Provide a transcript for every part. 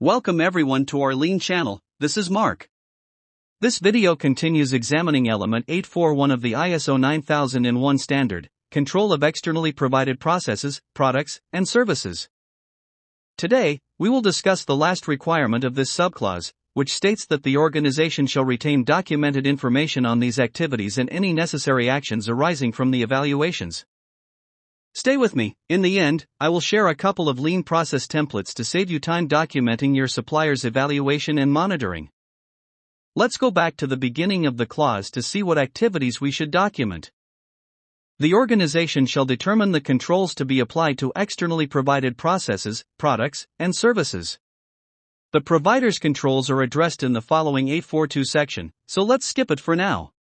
Welcome everyone to our Lean channel. This is Mark. This video continues examining element 841 of the ISO 9001 standard, control of externally provided processes, products, and services. Today, we will discuss the last requirement of this subclause, which states that the organization shall retain documented information on these activities and any necessary actions arising from the evaluations. Stay with me. In the end, I will share a couple of lean process templates to save you time documenting your supplier's evaluation and monitoring. Let's go back to the beginning of the clause to see what activities we should document. The organization shall determine the controls to be applied to externally provided processes, products, and services. The provider's controls are addressed in the following 842 section, so let's skip it for now.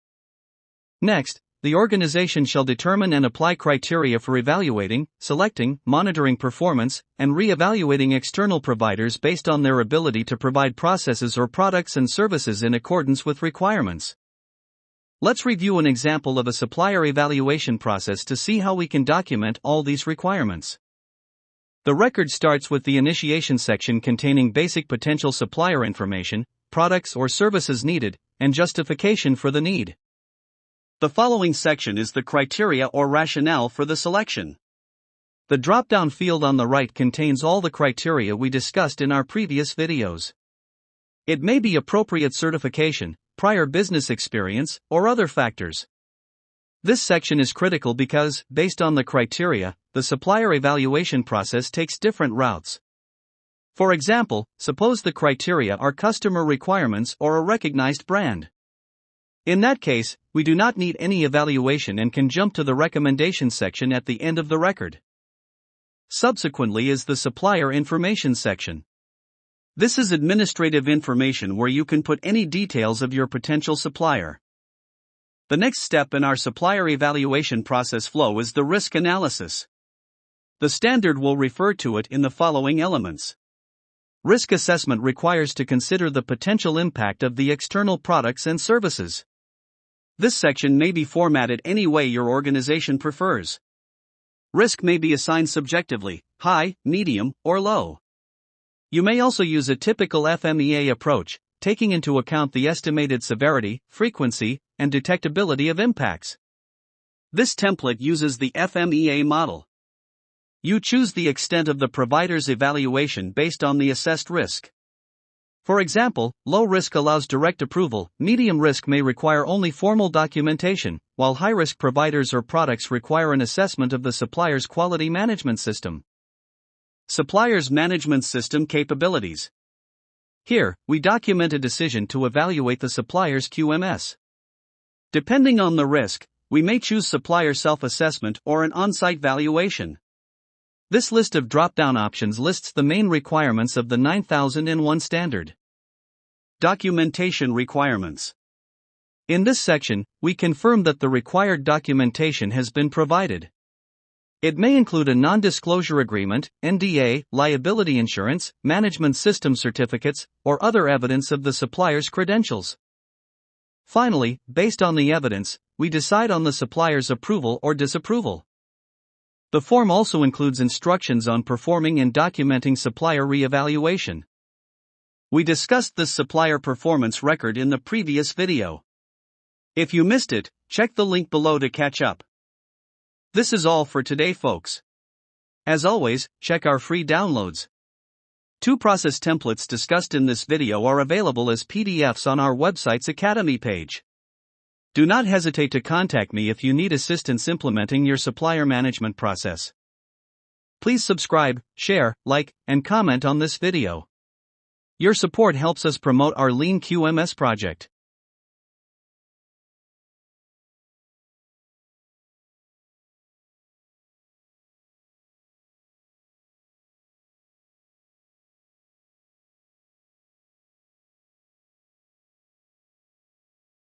Next, the organization shall determine and apply criteria for evaluating, selecting, monitoring performance, and re-evaluating external providers based on their ability to provide processes or products and services in accordance with requirements. Let's review an example of a supplier evaluation process to see how we can document all these requirements. The record starts with the initiation section containing basic potential supplier information, products or services needed, and justification for the need. The following section is the criteria or rationale for the selection. The drop-down field on the right contains all the criteria we discussed in our previous videos. It may be appropriate certification, prior business experience, or other factors. This section is critical because, based on the criteria, the supplier evaluation process takes different routes. For example, suppose the criteria are customer requirements or a recognized brand. In that case, we do not need any evaluation and can jump to the recommendation section at the end of the record. Subsequently is the supplier information section. This is administrative information where you can put any details of your potential supplier. The next step in our supplier evaluation process flow is the risk analysis. The standard will refer to it in the following elements. Risk assessment requires to consider the potential impact of the external products and services. This section may be formatted any way your organization prefers. Risk may be assigned subjectively, high, medium, or low. You may also use a typical FMEA approach, taking into account the estimated severity, frequency, and detectability of impacts. This template uses the FMEA model. You choose the extent of the provider's evaluation based on the assessed risk. For example, low risk allows direct approval, medium risk may require only formal documentation, while high risk providers or products require an assessment of the supplier's quality management system. Supplier's management system capabilities. Here, we document a decision to evaluate the supplier's QMS. Depending on the risk, we may choose supplier self-assessment or an on-site valuation. This list of drop-down options lists the main requirements of the 9001 standard. Documentation requirements. In this section, we confirm that the required documentation has been provided. It may include a non-disclosure agreement, NDA, liability insurance, management system certificates, or other evidence of the supplier's credentials. Finally, based on the evidence, we decide on the supplier's approval or disapproval. The form also includes instructions on performing and documenting supplier re-evaluation. We discussed this supplier performance record in the previous video. If you missed it, check the link below to catch up. This is all for today, folks. As always, check our free downloads. 2 process templates discussed in this video are available as PDFs on our website's Academy page. Do not hesitate to contact me if you need assistance implementing your supplier management process. Please subscribe, share, like, and comment on this video. Your support helps us promote our Lean QMS project.